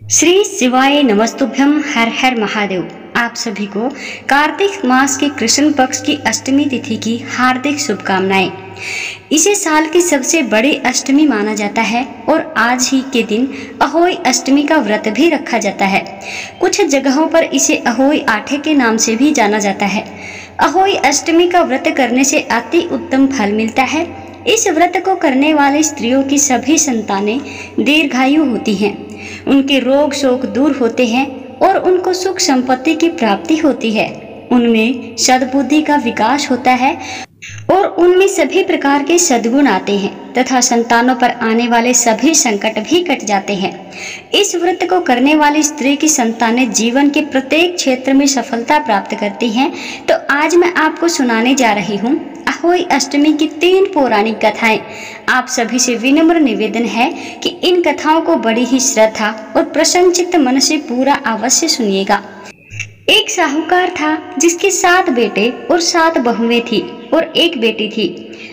श्री शिवाय नमस्तुभ्यम। हर हर महादेव। आप सभी को कार्तिक मास के कृष्ण पक्ष की अष्टमी तिथि की हार्दिक शुभकामनाएं। इसे साल की सबसे बड़ी अष्टमी माना जाता है और आज ही के दिन अहोई अष्टमी का व्रत भी रखा जाता है। कुछ जगहों पर इसे अहोई आठे के नाम से भी जाना जाता है। अहोई अष्टमी का व्रत करने से अति उत्तम फल मिलता है। इस व्रत को करने वाली स्त्रियों की सभी संतानें दीर्घायु होती हैं, उनके रोग शोक दूर होते हैं और उनको सुख संपत्ति की प्राप्ति होती है। उनमें सद्बुद्धि का विकास होता है और उनमें सभी प्रकार के सद्गुण आते हैं तथा संतानों पर आने वाले सभी संकट भी कट जाते हैं। इस व्रत को करने वाली स्त्री की संतानें जीवन के प्रत्येक क्षेत्र में सफलता प्राप्त करती हैं। तो आज मैं आपको सुनाने जा रही हूँ अहोई अष्टमी की 3 पौराणिक कथाएं। आप सभी से विनम्र निवेदन है कि इन कथाओं को बड़ी ही श्रद्धा और प्रसन्नचित्त मन से पूरा अवश्य सुनिएगा। एक साहूकार था जिसके 7 बेटे और 7 बहुएं थी और एक बेटी थी।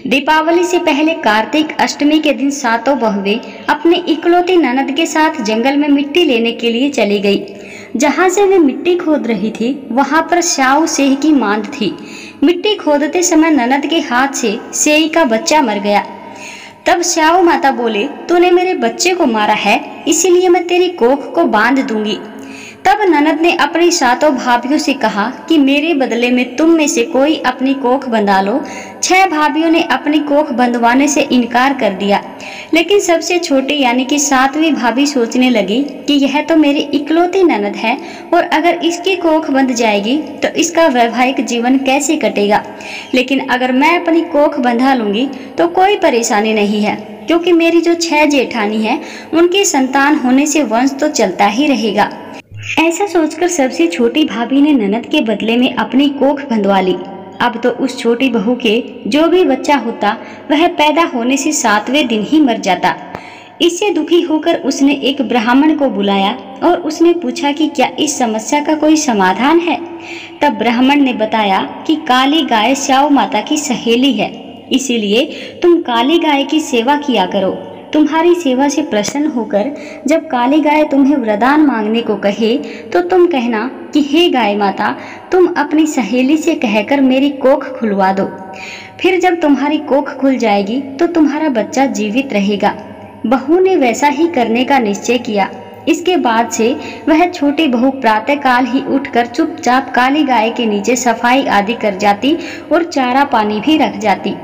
दीपावली से पहले कार्तिक अष्टमी के दिन 7 बहुएं अपने इकलौती ननद के साथ जंगल में मिट्टी लेने के लिए चली गई। जहाँ से वे मिट्टी खोद रही थी वहाँ पर स्याऊ सेह की मांद थी। मिट्टी खोदते समय ननद के हाथ से सेई का बच्चा मर गया। तब स्याऊ माता बोले, तूने मेरे बच्चे को मारा है, इसीलिए मैं तेरी कोख को बांध दूंगी। तब ननद ने अपनी 7 भाभियों से कहा कि मेरे बदले में तुम में से कोई अपनी कोख बंधा लो। 6 भाभियों ने अपनी कोख बंधवाने से इनकार कर दिया, लेकिन सबसे छोटी यानी कि 7वीं भाभी सोचने लगी कि यह तो मेरी इकलौती ननद है और अगर इसकी कोख बंध जाएगी तो इसका वैवाहिक जीवन कैसे कटेगा। लेकिन अगर मैं अपनी कोख बंधा लूंगी तो कोई परेशानी नहीं है, क्योंकि मेरी जो 6 जेठानी है उनकी संतान होने से वंश तो चलता ही रहेगा। ऐसा सोचकर सबसे छोटी भाभी ने ननद के बदले में अपनी कोख बंधवा ली। अब तो उस छोटी बहू के जो भी बच्चा होता वह पैदा होने से 7वें दिन ही मर जाता। इससे दुखी होकर उसने एक ब्राह्मण को बुलाया और उसने पूछा कि क्या इस समस्या का कोई समाधान है। तब ब्राह्मण ने बताया कि काली गाय स्याऊ माता की सहेली है, इसीलिए तुम काली गाय की सेवा किया करो। तुम्हारी सेवा से प्रसन्न होकर जब काली गाय तुम्हें वरदान मांगने को कहे तो तुम कहना कि हे गाय माता, तुम अपनी सहेली से कहकर मेरी कोख खुलवा दो। फिर जब तुम्हारी कोख खुल जाएगी तो तुम्हारा बच्चा जीवित रहेगा। बहू ने वैसा ही करने का निश्चय किया। इसके बाद से वह छोटी बहू प्रातःकाल ही उठकर चुपचाप काली गाय के नीचे सफाई आदि कर जाती और चारा पानी भी रख जाती।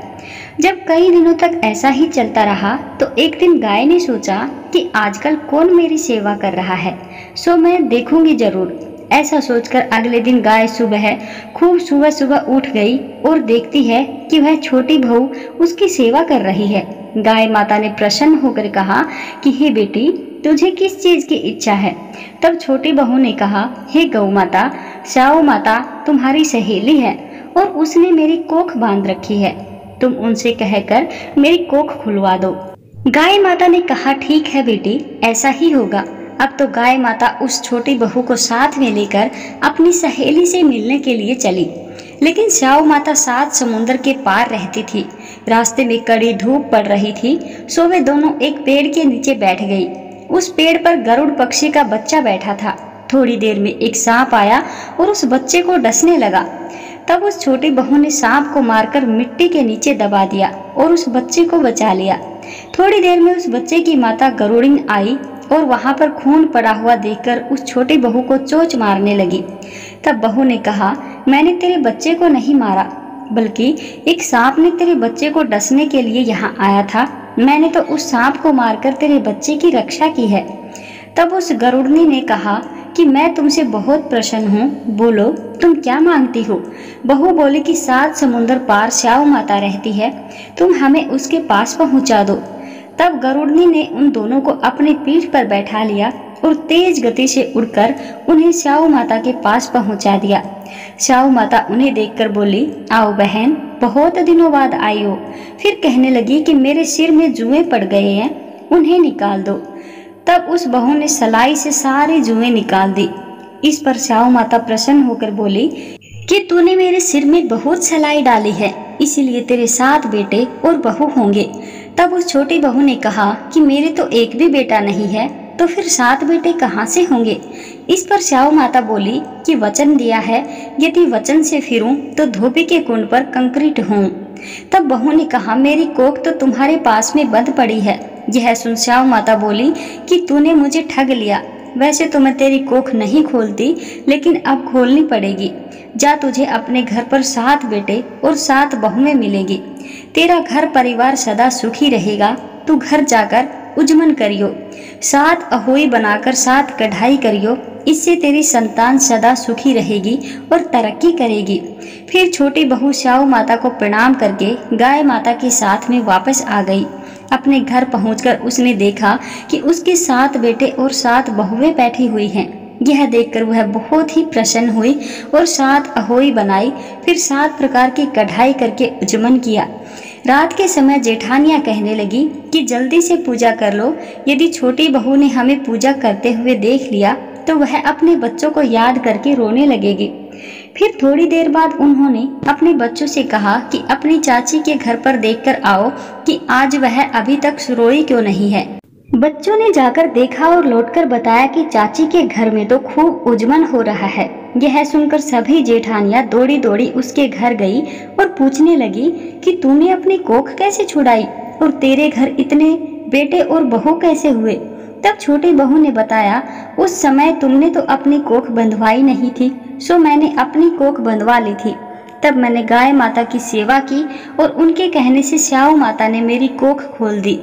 जब कई दिनों तक ऐसा ही चलता रहा तो एक दिन गाय ने सोचा कि आजकल कौन मेरी सेवा कर रहा है, सो मैं देखूंगी जरूर। ऐसा सोचकर अगले दिन गाय खूब सुबह सुबह उठ गई और देखती है कि वह छोटी बहू उसकी सेवा कर रही है। गाय माता ने प्रसन्न होकर कहा कि हे बेटी, तुझे किस चीज की इच्छा है। तब छोटी बहू ने कहा, हे गौ माता, स्याऊ माता तुम्हारी सहेली है और उसने मेरी कोख बांध रखी है, तुम उनसे कहकर मेरी कोख खुलवा दो। गाय माता ने कहा, ठीक है बेटी, ऐसा ही होगा। अब तो गाय माता उस छोटी बहू को साथ में लेकर अपनी सहेली से मिलने के लिए चली। लेकिन स्याऊ माता 7 समुंदर के पार रहती थी। रास्ते में कड़ी धूप पड़ रही थी, सो वे दोनों एक पेड़ के नीचे बैठ गई। उस पेड़ पर गरुड़ पक्षी का बच्चा बैठा था। थोड़ी देर में एक सांप आया और उस बच्चे को डसने लगा। तब उस छोटी बहू ने सांप को मारकर मिट्टी के नीचे दबा दिया और उस बच्चे को बचा लिया। थोड़ी देर में उस बच्चे की माता गरुड़िन आई और वहां पर खून पड़ा हुआ देखकर उस छोटी बहू को चोंच मारने लगी। तब बहू ने कहा, मैंने तेरे बच्चे को नहीं मारा, बल्कि एक सांप ने तेरे बच्चे को डसने के लिए यहाँ आया था। मैंने तो उस सांप को मारकर तेरे बच्चे की रक्षा की है। तब उस गरुड़नी ने कहा कि मैं तुमसे बहुत प्रसन्न हूँ, बोलो तुम क्या मांगती हो। बहू बोली कि 7 समुंदर पार स्याऊ माता रहती है, तुम हमें उसके पास पहुँचा दो। तब गरुड़नी ने उन दोनों को अपनी पीठ पर बैठा लिया और तेज गति से उड़कर उन्हें स्याऊ माता के पास पहुँचा दिया। स्याऊ माता उन्हें देखकर बोली, आओ बहन, बहुत दिनों बाद आई हो। फिर कहने लगी कि मेरे सिर में जुएं पड़ गए हैं, उन्हें निकाल दो। तब उस बहू ने सलाई से सारी जुएं निकाल दी। इस पर स्याऊ माता प्रसन्न होकर बोली कि तूने मेरे सिर में बहुत सलाई डाली है, इसीलिए तेरे 7 बेटे और बहू होंगे। तब उस छोटी बहू ने कहा कि मेरे तो एक भी बेटा नहीं है, तो फिर 7 बेटे कहाँ से होंगे? इस पर स्याऊ माता बोली कि वचन दिया है, यदि वचन से फिरूं तो धोबी के कुंड पर कंक्रीट हूँ। तब बहू ने कहा, मेरी कोख तो तुम्हारे पास में बंद पड़ी है। यह सुन स्याऊ माता बोली कि तूने मुझे ठग लिया। वैसे तो मैं तेरी कोख नहीं खोलती, लेकिन अब खोलनी पड़ेगी। जा, तुझे अपने घर पर 7 बेटे और 7 बहुएं मिलेगी। तेरा घर परिवार सदा सुखी रहेगा। तू घर जाकर उजमन करियो, 7 अहोई बनाकर 7 कढ़ाई करियो। इससे तेरी संतान सदा सुखी रहेगी और तरक्की करेगी। फिर छोटी बहू स्याऊ माता को प्रणाम करके गाय माता के साथ में वापस आ गई। अपने घर पहुंचकर उसने देखा कि उसके 7 बेटे और 7 बहुएं बैठी हुई हैं। यह देखकर वह बहुत ही प्रसन्न हुई और 7 अहोई बनाई। फिर 7 प्रकार की कढ़ाई करके उजमन किया। रात के समय जेठानियां कहने लगी कि जल्दी से पूजा कर लो। यदि छोटी बहू ने हमें पूजा करते हुए देख लिया तो वह अपने बच्चों को याद करके रोने लगेगी। फिर थोड़ी देर बाद उन्होंने अपने बच्चों से कहा कि अपनी चाची के घर पर देखकर आओ कि आज वह अभी तक सोई क्यों नहीं है। बच्चों ने जाकर देखा और लौटकर बताया कि चाची के घर में तो खूब उजमन हो रहा है। यह सुनकर सभी जेठानियां दौड़ी दौड़ी उसके घर गई और पूछने लगी कि तूने अपनी कोख कैसे छुड़ाई और तेरे घर इतने बेटे और बहू कैसे हुए। तब छोटी बहू ने बताया, उस समय तुमने तो अपनी कोख बंधवाई नहीं थी, सो मैंने अपनी कोख बंधवा ली थी। तब मैंने गाय माता की सेवा की और उनके कहने से स्याऊ माता ने मेरी कोख खोल दी।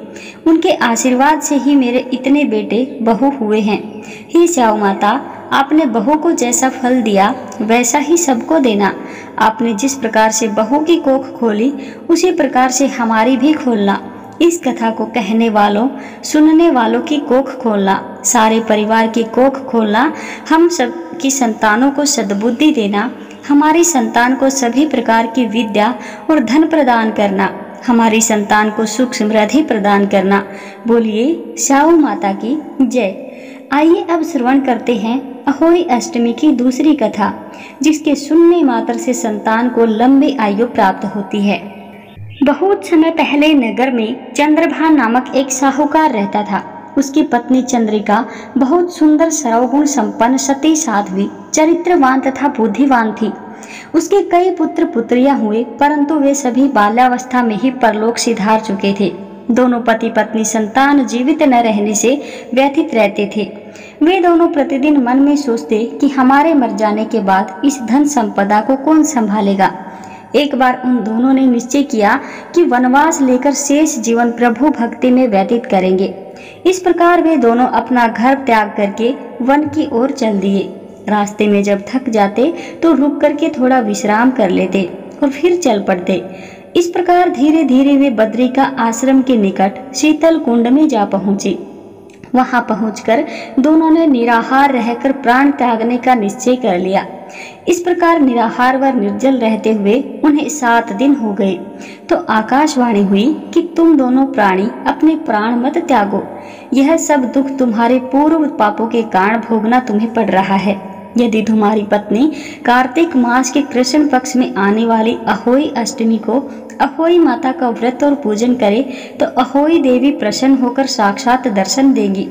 उनके आशीर्वाद से ही मेरे इतने बेटे बहू हुए हैं। हे स्याऊ माता, आपने बहू को जैसा फल दिया वैसा ही सबको देना। आपने जिस प्रकार से बहू की कोख खोली उसी प्रकार से हमारी भी खोलना। इस कथा को कहने वालों, सुनने वालों की कोख खोलना, सारे परिवार की कोख खोलना, हम सब की संतानों को सद्बुद्धि देना, हमारी संतान को सभी प्रकार की विद्या और धन प्रदान करना, हमारी संतान को सुख समृद्धि प्रदान करना। बोलिए स्याऊ माता की जय। आइए अब श्रवण करते हैं अहोई अष्टमी की दूसरी कथा, जिसके सुनने मात्र से संतान को लंबी आयु प्राप्त होती है। बहुत समय पहले नगर में चंद्रभान नामक एक साहूकार रहता था। उसकी पत्नी चंद्रिका बहुत सुंदर, सर्वगुण संपन्न, सती, साध्वी, चरित्रवान तथा बुद्धिवान थी। उसके कई पुत्र पुत्रियां हुए, परंतु वे सभी बाल्यावस्था में ही परलोक सिधार चुके थे। दोनों पति पत्नी संतान जीवित न रहने से व्यथित रहते थे। वे दोनों प्रतिदिन मन में सोचते कि हमारे मर जाने के बाद इस धन संपदा को कौन संभालेगा। एक बार उन दोनों ने निश्चय किया कि वनवास लेकर शेष जीवन प्रभु भक्ति में व्यतीत करेंगे। इस प्रकार वे दोनों अपना घर त्याग करके वन की ओर चल दिए। रास्ते में जब थक जाते तो रुक करके थोड़ा विश्राम कर लेते और फिर चल पड़ते। इस प्रकार धीरे धीरे वे बद्री का आश्रम के निकट शीतल कुंड में जा पहुंचे। वहां पहुंचकर दोनों ने निराहार रहकर प्राण त्यागने का निश्चय कर लिया। इस प्रकार निराहार व निर्जल रहते हुए उन्हें 7 दिन हो गए तो आकाशवाणी हुई कि तुम दोनों प्राणी अपने प्राण मत त्यागो। यह सब दुख तुम्हारे पूर्व पापों के कारण भोगना तुम्हें पड़ रहा है। यदि तुम्हारी पत्नी कार्तिक मास के कृष्ण पक्ष में आने वाली अहोई अष्टमी को अहोई माता का व्रत और पूजन करे तो अहोई देवी प्रसन्न होकर साक्षात दर्शन देंगी।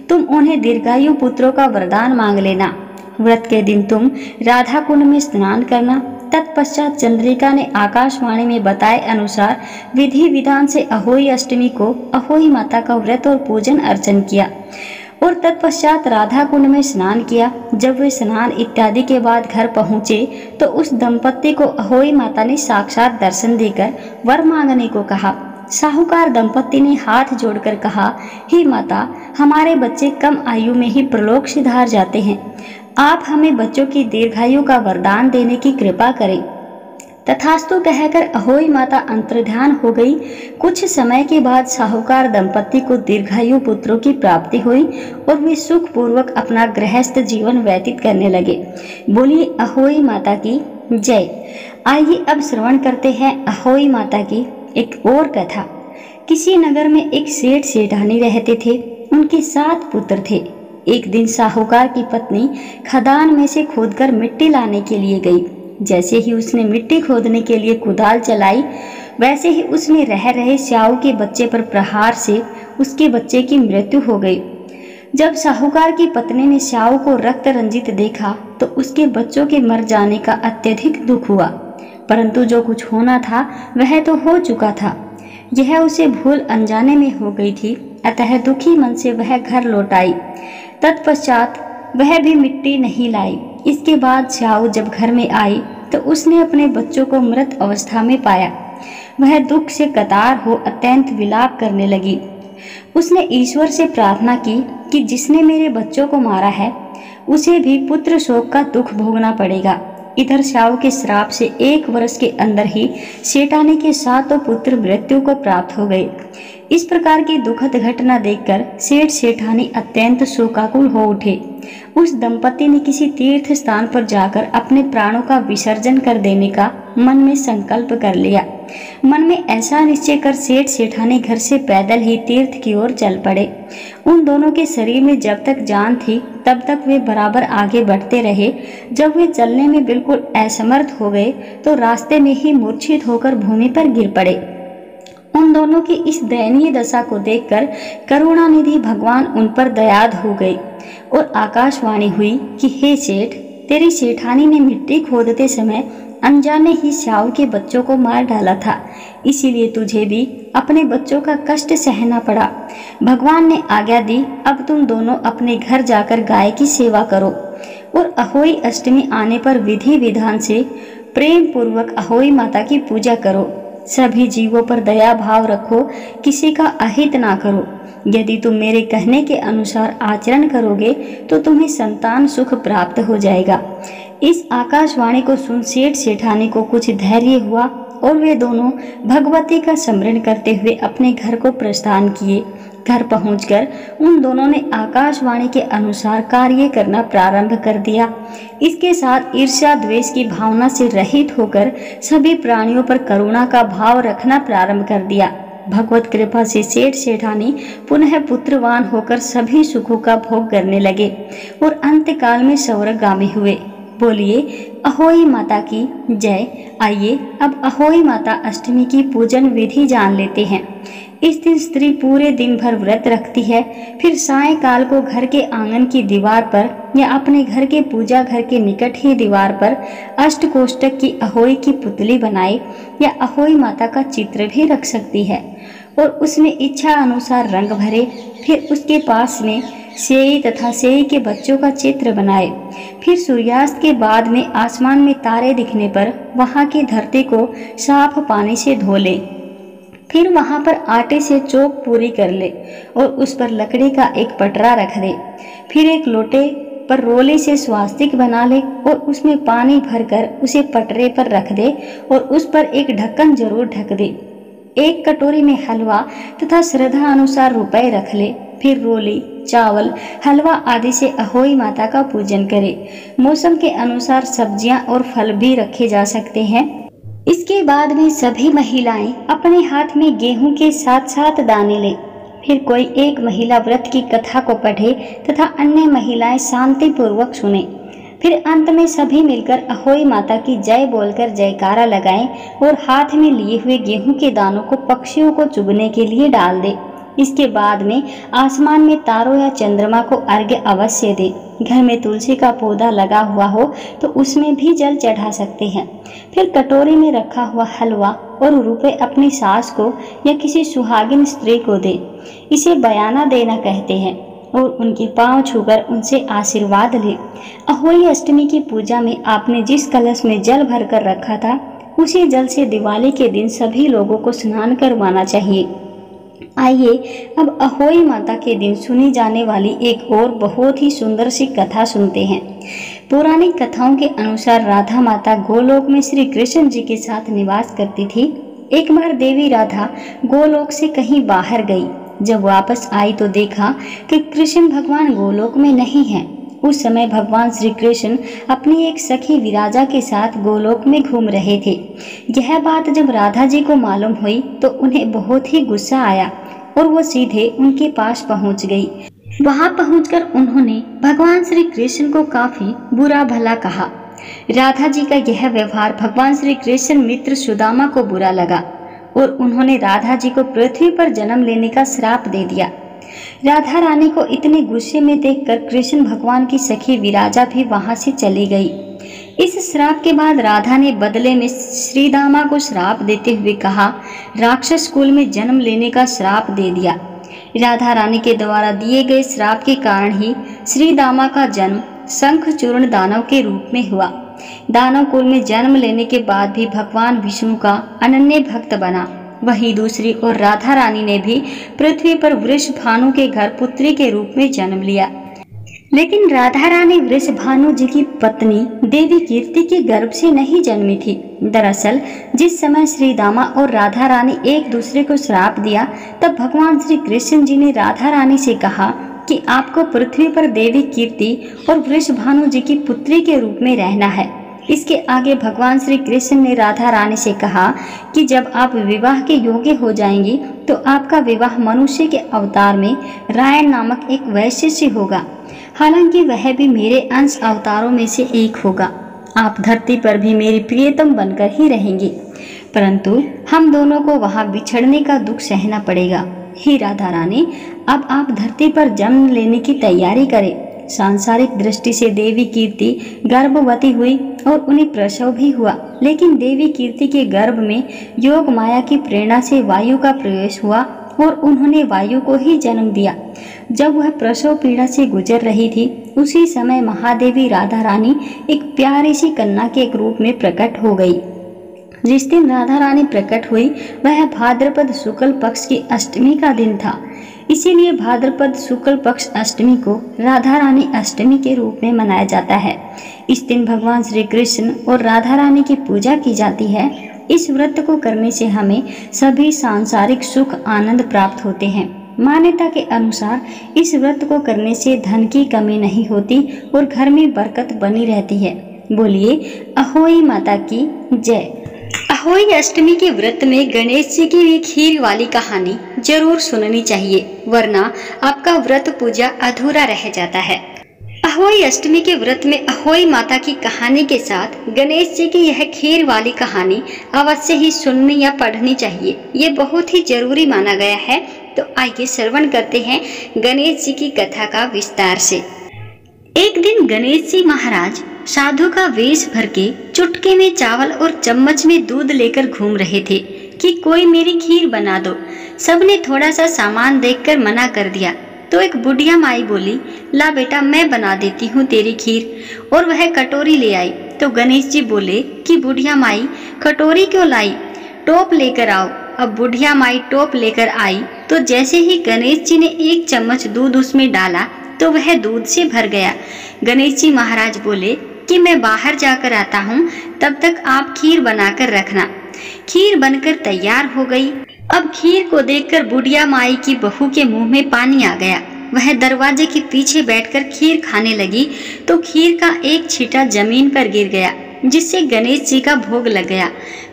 तुम उन्हें दीर्घायु पुत्रों का वरदान मांग लेना। व्रत के दिन तुम राधा कुंड में स्नान करना। तत्पश्चात चंद्रिका ने आकाशवाणी में बताए अनुसार विधि विधान से अहोई अष्टमी को अहोई माता का व्रत और पूजन अर्चन किया और तत्पश्चात राधा कुंड में स्नान किया। जब वे स्नान इत्यादि के बाद घर पहुँचे तो उस दंपत्ति को अहोई माता ने साक्षात दर्शन देकर वर मांगने को कहा। साहूकार दंपत्ति ने हाथ जोड़कर कहा, हे माता, हमारे बच्चे कम आयु में ही प्रलोक सिधार जाते हैं। आप हमें बच्चों की दीर्घायु का वरदान देने की कृपा करें। तथास्तु कहकर अहोई माता अंतर्ध्यान हो गई। कुछ समय के बाद साहूकार दंपत्ति को दीर्घायु पुत्रों की प्राप्ति हुई और वे सुख पूर्वक अपना गृहस्थ जीवन व्यतीत करने लगे। बोलिए अहोई माता की जय। आइए अब श्रवण करते हैं अहोई माता की एक और कथा। किसी नगर में एक सेठ सेठानी रहते थे। उनके 7 पुत्र थे। एक दिन साहूकार की पत्नी खदान में से खोदकर मिट्टी लाने के लिए गई। जैसे ही उसने मिट्टी खोदने के लिए कुदाल चलाई, वैसे ही उसमें रह रहे स्याऊ के बच्चे पर प्रहार से उसके बच्चे की मृत्यु हो गई। जब साहूकार की पत्नी ने श्याऊ को रक्त रंजित देखा तो उसके बच्चों के मर जाने का अत्यधिक दुख हुआ, परंतु जो कुछ होना था वह तो हो चुका था। यह उसे भूल अनजाने में हो गई थी, अतः दुखी मन से वह घर लौट आई। तत्पश्चात वह भी मिट्टी नहीं लाई। इसके बाद श्याऊ जब घर में आई तो उसने अपने बच्चों को मृत अवस्था में पाया। वह दुख से कतार हो अत्यंत विलाप करने लगी। उसने ईश्वर से प्रार्थना की कि जिसने मेरे बच्चों को मारा है उसे भी पुत्र शोक का दुख भोगना पड़ेगा। इधर श्याऊ के श्राप से 1 वर्ष के अंदर ही सेठानी के 7 पुत्र मृत्यु को प्राप्त हो गए। इस प्रकार की दुखद घटना देखकर सेठ सेठानी अत्यंत शोकाकुल हो उठे। उस दंपति ने किसी तीर्थ स्थान पर जाकर अपने प्राणों का विसर्जन कर देने का मन में संकल्प कर लिया। मन में ऐसा निश्चय कर सेठ सेठानी घर से पैदल ही तीर्थ की ओर चल पड़े। उन दोनों के शरीर में जब तक जान थी तब तक वे बराबर आगे बढ़ते रहे। जब वे चलने में बिल्कुल असमर्थ हो गए तो रास्ते में ही मूर्छित होकर भूमि पर गिर पड़े। उन दोनों की इस दयनीय दशा को देखकर करुणानिधि भगवान उन पर दयाद हो गए और आकाशवाणी हुई कि हे सेठ, तेरी सेठानी ने मिट्टी खोदते समय अनजाने ही श्याऊ के बच्चों को मार डाला था, इसीलिए तुझे भी अपने बच्चों का कष्ट सहना पड़ा। भगवान ने आज्ञा दी, अब तुम दोनों अपने घर जाकर गाय की सेवा करो और अहोई अष्टमी आने पर विधि विधान से प्रेम पूर्वक अहोई माता की पूजा करो। सभी जीवों पर दया भाव रखो, किसी का अहित ना करो। यदि तुम मेरे कहने के अनुसार आचरण करोगे तो तुम्हें संतान सुख प्राप्त हो जाएगा। इस आकाशवाणी को सुन सेठ सेठानी को कुछ धैर्य हुआ और वे दोनों भगवती का स्मरण करते हुए अपने घर को प्रस्थान किए। घर पहुंचकर उन दोनों ने आकाशवाणी के अनुसार कार्य करना प्रारंभ कर दिया। इसके साथ ईर्ष्या द्वेष की भावना से रहित होकर सभी प्राणियों पर करुणा का भाव रखना प्रारंभ कर दिया। भगवत कृपा से सेठ सेठानी पुनः पुत्रवान होकर सभी सुखों का भोग करने लगे और अंतकाल में स्वर्गगामी हुए। बोलिए अहोई माता की जय। आइए अब अहोई माता अष्टमी की पूजन विधि जान लेते हैं। इस दिन स्त्री पूरे दिन भर व्रत रखती है, फिर सायंकाल को घर के आंगन की दीवार पर या अपने घर के पूजा घर के निकट ही दीवार पर अष्टकोष्ठक की अहोई की पुतली बनाए या अहोई माता का चित्र भी रख सकती है और उसमें इच्छा अनुसार रंग भरे। फिर उसके पास में सेई तथा सेई के बच्चों का चित्र बनाए। फिर सूर्यास्त के बाद में आसमान में तारे दिखने पर वहां की धरती को साफ पानी से धो ले। फिर वहां पर आटे से चौक पूरी कर ले और उस पर लकड़ी का एक पटरा रख दे। फिर एक लोटे पर रोले से स्वास्तिक बना ले और उसमें पानी भरकर उसे पटरे पर रख दे और उस पर एक ढक्कन जरूर ढक दे। एक कटोरी में हलवा तथा श्रद्धा अनुसार रुपए रख ले। फिर रोली, चावल, हलवा आदि से अहोई माता का पूजन करे। मौसम के अनुसार सब्जियां और फल भी रखे जा सकते हैं। इसके बाद में सभी महिलाएं अपने हाथ में गेहूं के 7-7 दाने ले। फिर कोई एक महिला व्रत की कथा को पढ़े तथा अन्य महिलाएं शांति पूर्वक सुने। फिर अंत में सभी मिलकर अहोई माता की जय बोलकर जयकारा लगाएं और हाथ में लिए हुए गेहूं के दानों को पक्षियों को चुगने के लिए डाल दे। इसके बाद में आसमान में तारों या चंद्रमा को अर्घ्य अवश्य दे। घर में तुलसी का पौधा लगा हुआ हो तो उसमें भी जल चढ़ा सकते हैं। फिर कटोरी में रखा हुआ हलवा और रुपए अपनी सास को या किसी सुहागिन स्त्री को दे। इसे बयाना देना कहते हैं और उनके पांव छूकर उनसे आशीर्वाद ले। अहोई अष्टमी की पूजा में आपने जिस कलश में जल भरकर रखा था उसी जल से दिवाली के दिन सभी लोगों को स्नान करवाना चाहिए। आइए अब अहोई माता के दिन सुनी जाने वाली एक और बहुत ही सुंदर सी कथा सुनते हैं। पौराणिक कथाओं के अनुसार राधा माता गोलोक में श्री कृष्ण जी के साथ निवास करती थी। एक बार देवी राधा गोलोक से कहीं बाहर गई। जब वापस आई तो देखा कि कृष्ण भगवान गोलोक में नहीं हैं। उस समय भगवान श्री कृष्ण अपनी एक सखी विराजा के साथ गोलोक में घूम रहे थे। यह बात जब राधा जी को मालूम हुई तो उन्हें बहुत ही गुस्सा आया और वो सीधे उनके पास पहुंच गई। वहां पहुंचकर उन्होंने भगवान श्री कृष्ण को काफी बुरा भला कहा। राधा जी का यह व्यवहार भगवान श्री कृष्ण मित्र सुदामा को बुरा लगा और उन्होंने राधा जी को पृथ्वी पर जन्म लेने का श्राप दे दिया। राधा रानी को इतने गुस्से में देखकर कृष्ण भगवान की सखी विराजा भी वहां से चली गई। इस श्राप के बाद राधा ने बदले में श्रीदामा को श्राप देते हुए कहा, राक्षस कुल में जन्म लेने का श्राप दे दिया। राधा रानी के द्वारा दिए गए श्राप के कारण ही श्रीदामा का जन्म शंखचूर्ण दानव के रूप में हुआ। दानव कुल में जन्म लेने के बाद भी भगवान विष्णु का अनन्य भक्त बना। वहीं दूसरी ओर राधा रानी ने भी पृथ्वी पर वृषभानु के घर पुत्री के रूप में जन्म लिया। लेकिन राधा रानी वृषभानु जी की पत्नी देवी कीर्ति के गर्भ से नहीं जन्मी थी। दरअसल जिस समय श्री दामा और राधा रानी एक दूसरे को श्राप दिया, तब भगवान श्री कृष्ण जी ने राधा रानी से कहा कि आपको पृथ्वी पर देवी कीर्ति और वृषभानु जी की पुत्री के रूप में रहना है। इसके आगे भगवान श्री कृष्ण ने राधा रानी से कहा कि जब आप विवाह के योग्य हो जाएंगी तो आपका विवाह मनुष्य के अवतार में रायण नामक एक वैश्य से होगा। हालांकि वह भी मेरे अंश अवतारों में से एक होगा। आप धरती पर भी मेरी प्रियतम बनकर ही रहेंगी, परंतु हम दोनों को वहां बिछड़ने का दुख सहना पड़ेगा। हे राधा रानी, अब आप धरती पर जन्म लेने की तैयारी करें। सांसारिक दृष्टि से देवी कीर्ति गर्भवती हुई और उन्हें प्रसव भी हुआ, लेकिन देवी कीर्ति के गर्भ में योग माया की प्रेरणा से वायु का प्रवेश हुआ और उन्होंने वायु को ही जन्म दिया। जब वह प्रसव पीड़ा से गुजर रही थी, उसी समय महादेवी राधा रानी एक प्यारी सी कन्या के एक रूप में प्रकट हो गई। जिस दिन राधा रानी प्रकट हुई वह भाद्रपद शुक्ल पक्ष की अष्टमी का दिन था। इसीलिए भाद्रपद शुक्ल पक्ष अष्टमी को राधा रानी अष्टमी के रूप में मनाया जाता है। इस दिन भगवान श्री कृष्ण और राधा रानी की पूजा की जाती है। इस व्रत को करने से हमें सभी सांसारिक सुख आनंद प्राप्त होते हैं। मान्यता के अनुसार इस व्रत को करने से धन की कमी नहीं होती और घर में बरकत बनी रहती है। बोलिए अहोई माता की जय। अहोई अष्टमी के व्रत में गणेश जी की भी खीर वाली कहानी जरूर सुननी चाहिए, वरना आपका व्रत पूजा अधूरा रह जाता है। अहोई अष्टमी के व्रत में अहोई माता की कहानी के साथ गणेश जी की यह खीर वाली कहानी अवश्य ही सुननी या पढ़नी चाहिए। ये बहुत ही जरूरी माना गया है। तो आइए श्रवण करते हैं गणेश जी की कथा का विस्तार से। एक दिन गणेश जी महाराज साधु का वेश भर के चुटकी में चावल और चम्मच में दूध लेकर घूम रहे थे कि कोई मेरी खीर बना दो। सबने थोड़ा सा सामान देखकर मना कर दिया तो एक बुढ़िया माई बोली, ला बेटा मैं बना देती हूँ तेरी खीर, और वह कटोरी ले आई। तो गणेश जी बोले कि बुढ़िया माई कटोरी क्यों लाई, टोप लेकर आओ। अब बुढ़िया माई टोप लेकर आई तो जैसे ही गणेश जी ने एक चम्मच दूध उसमें डाला तो वह दूध से भर गया। गणेश जी महाराज बोले कि मैं बाहर जाकर आता हूँ, तब तक आप खीर बनाकर रखना। खीर बनकर तैयार हो गई। अब खीर को देखकर बुढ़िया माई की बहू के मुंह में पानी आ गया। वह दरवाजे के पीछे बैठकर खीर खाने लगी तो खीर का एक छींटा जमीन पर गिर गया, जिससे गणेश जी का भोग लग गया।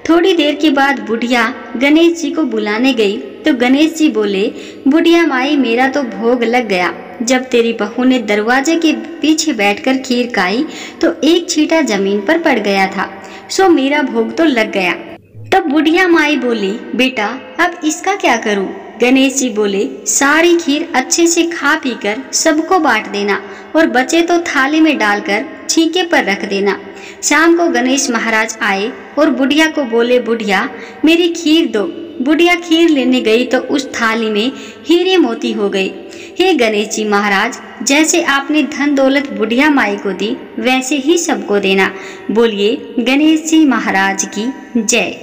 थोड़ी देर के बाद बुढ़िया गणेश जी को बुलाने गई तो गणेश जी बोले, बुढ़िया माई मेरा तो भोग लग गया। जब तेरी बहू ने दरवाजे के पीछे बैठकर खीर खाई तो एक छींटा जमीन पर पड़ गया था, सो मेरा भोग तो लग गया। तब बुढ़िया माई बोली, बेटा अब इसका क्या करूं? गणेश जी बोले, सारी खीर अच्छे से खा पीकर सबको बांट देना और बचे तो थाली में डालकर छीके पर रख देना। शाम को गणेश महाराज आए और बुढ़िया को बोले, बुढ़िया मेरी खीर दो। बुढ़िया खीर लेने गई तो उस थाली में हीरे मोती हो गए। हे गणेश जी महाराज, जैसे आपने धन दौलत बुढ़िया माई को दी वैसे ही सबको देना। बोलिए गणेश जी महाराज की जय।